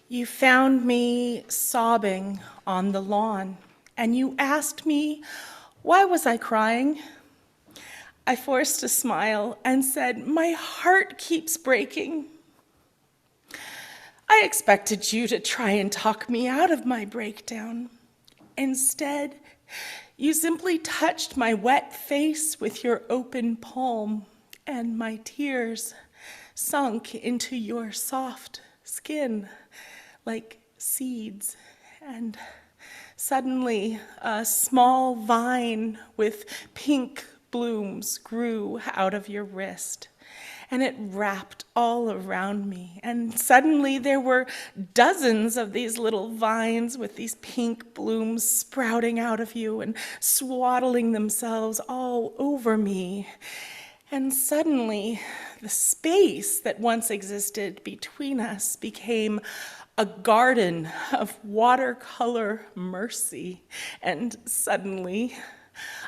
You found me sobbing on the lawn, and you asked me, why was I crying? I forced a smile and said, my heart keeps breaking. I expected you to try and talk me out of my breakdown. Instead, you simply touched my wet face with your open palm, and my tears sunk into your soft skin like seeds. And suddenly, a small vine with pink blooms grew out of your wrist, and it wrapped all around me. And suddenly there were dozens of these little vines with these pink blooms sprouting out of you and swaddling themselves all over me. And suddenly, the space that once existed between us became a garden of watercolor mercy. And suddenly,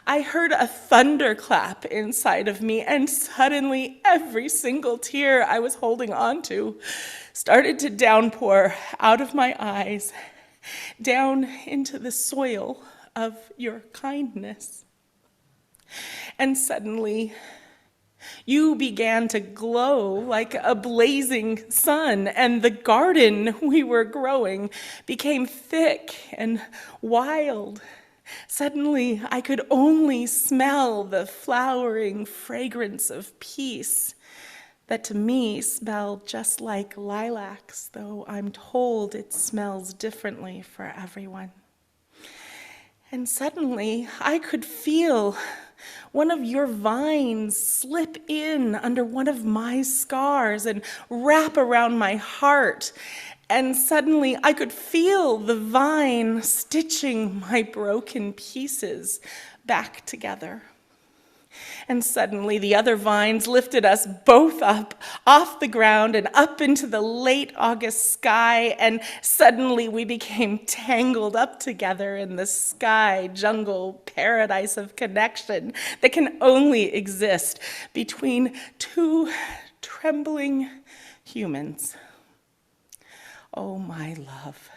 I heard a thunderclap inside of me, and suddenly every single tear I was holding on to started to downpour out of my eyes, down into the soil of your kindness. And suddenly, you began to glow like a blazing sun, and the garden we were growing became thick and wild. Suddenly, I could only smell the flowering fragrance of peace that to me smelled just like lilacs, though I'm told it smells differently for everyone. And suddenly, I could feel one of your vines slip in under one of my scars and wrap around my heart. And suddenly, I could feel the vine stitching my broken pieces back together. And suddenly the other vines lifted us both up off the ground and up into the late August sky, and suddenly we became tangled up together in the sky jungle paradise of connection that can only exist between two trembling humans. Oh, my love,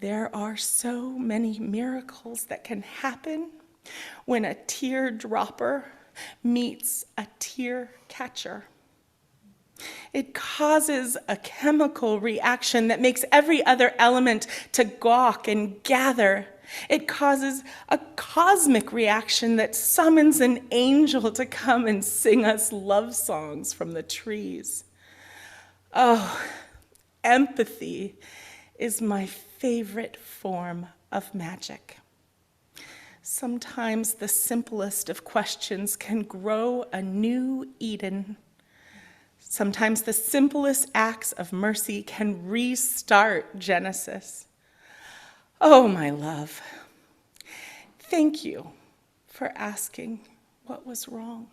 there are so many miracles that can happen when a teardropper meets a tear catcher. It causes a chemical reaction that makes every other element to gawk and gather. It causes a cosmic reaction that summons an angel to come and sing us love songs from the trees. Oh, empathy is my favorite form of magic. Sometimes the simplest of questions can grow a new Eden. Sometimes the simplest acts of mercy can restart Genesis. Oh, my love, thank you for asking what was wrong.